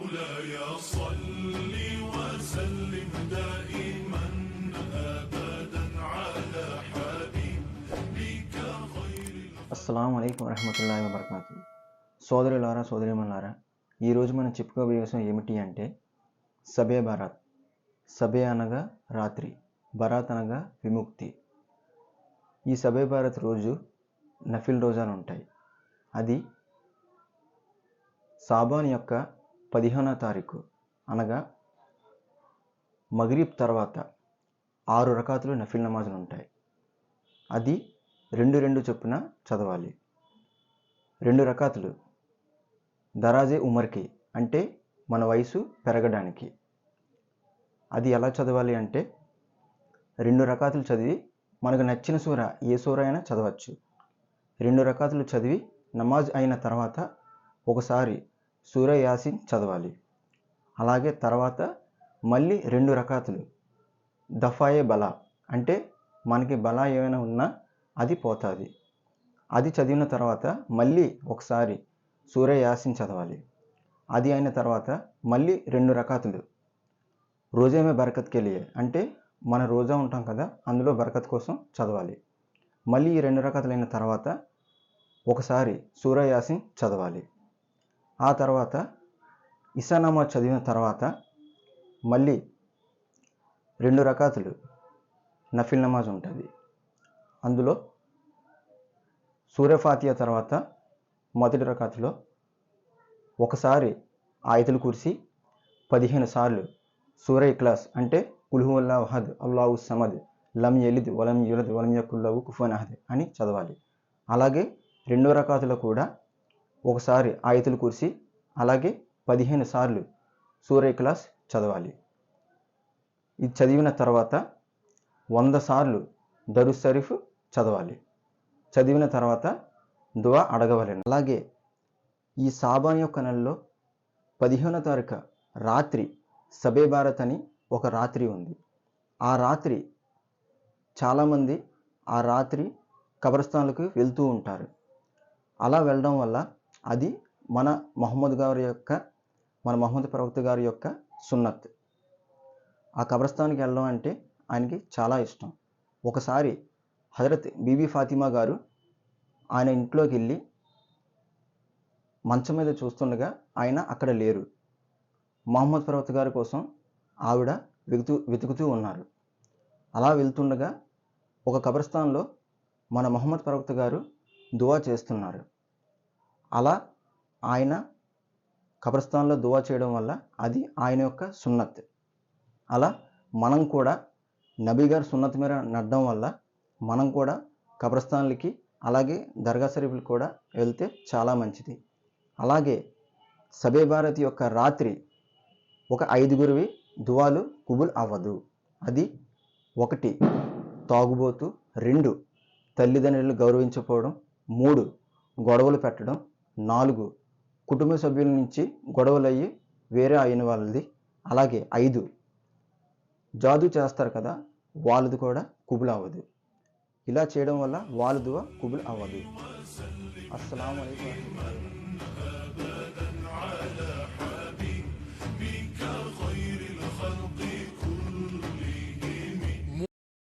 مولاي صل وسلم دائما أبدا على حبيبك خير. అస్సలాము అలైకుం వరహ్మతుల్లాహి వబరకాతు. సోదరులారా సోదరీమణులారా, ఈరోజు మనం చెప్పుకోబోయే విషయం ఏమిటి అంటే సబే బరాత్. సబే అనగా రాత్రి, బరాత్ అనగా విముక్తి. ఈ సబే బరాత్ రోజు నఫిల్ రోజాలు ఉంటాయి. అది సాబాన్ యొక్క 15వ తారీఖు అనగా మగ్రిబ్ తర్వాత 6 రకాతులు నఫిల్ నమాజులు ఉంటాయి. అది 2 చొప్పున చదవాలి. 2 రకాతులు దరాజే ఉమర్కి, అంటే మన వయసు పెరగడానికి. అది ఎలా చదవాలి అంటే 2 రకాతులు చదివి మనకు నచ్చిన సూర ఏ సూర అయినా చదవచ్చు. 2 రకాతులు చదివి నమాజ్ అయిన తర్వాత ఒకసారి సూర యాసిన్ చదవాలి. అలాగే తర్వాత మళ్ళీ 2 రకాతులు దఫాయే బలా, అంటే మనకి బలా ఏమైనా ఉన్నా అది పోతుంది. అది చదివిన తర్వాత మళ్ళీ ఒకసారి సూర యాసిన్ చదవాలి. అది అయిన తర్వాత మళ్ళీ 2 రకాతులు రోజే మే బరకత్ కే లియే, అంటే మన రోజా ఉంటాం కదా, అందులో బరకత్ కోసం చదవాలి. మళ్ళీ ఈ 2 రకాతులు అయిన తర్వాత ఒకసారి సూర యాసిన్ చదవాలి. ఆ తర్వాత ఇషా నమాజ్ చదివిన తర్వాత మళ్ళీ 2 రకాతులు నఫిల్ నమాజ్ ఉంటుంది. అందులో సూర ఫాతిహా తర్వాత మొదటి రకాతులో ఒకసారి ఆయతుల్ కుర్సీ 15 సార్లు సూర ఇఖ్లాస్, అంటే కుల్ హువల్లాహు అహద్ అల్లాహు సమద్ లం యలిద్ వలం యూలద్ వలం యకుల్ లహు కుఫువన్ అహద్ అని చదవాలి. అలాగే 2వ రకాతులో కూడా ఒకసారి ఆయతుల్ కుర్సీ, అలాగే 15 సార్లు సూర ఇఖ్లాస్ చదవాలి. ఇది చదివిన తర్వాత 100 సార్లు దరూద్ షరీఫ్ చదవాలి. చదివిన తర్వాత దువా అడగవలెను. అలాగే ఈ సాబాన్ యొక్క నెలలో 15వ తారీఖు రాత్రి సబే బారత్ అని ఒక రాత్రి ఉంది. ఆ రాత్రి చాలామంది ఆ రాత్రి కబరస్థాన్లకు వెళ్తూ ఉంటారు. అలా వెళ్ళడం వల్ల అది మన మహమ్మద్ ప్రవక్త గారి యొక్క సున్నత్. ఆ కబరస్థాన్కి వెళ్ళడం అంటే ఆయనకి చాలా ఇష్టం. ఒకసారి హజరత్ బీబీ ఫాతిమా గారు ఆయన ఇంట్లోకి వెళ్ళి మంచం మీద చూస్తుండగా ఆయన అక్కడ లేరు. మహమ్మద్ ప్రవక్త గారి కోసం ఆవిడ వెతుకుతూ ఉన్నారు. అలా వెళ్తుండగా ఒక కబరస్థాన్లో మన మహమ్మద్ ప్రవక్త గారు దువా చేస్తున్నారు. అలా ఆయన కబరస్థాన్లో దువా చేయడం వల్ల అది ఆయన యొక్క సున్నత్. అలా మనం కూడా నబీ గారి సున్నత్ మీద నడడం వల్ల మనం కూడా కబరస్థాన్లకి అలాగే దర్గా షరీఫ్లకు కూడా వెళ్తే చాలా మంచిది. అలాగే సబే బారత్ యొక్క రాత్రి ఒక 5గురివి దువాలు కుబుల్ అవ్వదు. అది 1 తాగుబోతు, 2 తల్లిదండ్రులు గౌరవించకపోవడం, 3 గొడవలు పెట్టడం, 4 కుటుంబ సభ్యుల నుంచి గొడవలు అయ్యి వేరే అయిన వాళ్ళది, అలాగే 5 జాదు చేస్తారు కదా, వాళ్ళది కూడా కుబుల్ అవ్వదు. ఇలా చేయడం వల్ల వాళ్ళ దువా కుబుల్ అవ్వదు. అస్సలాము అలైకుం.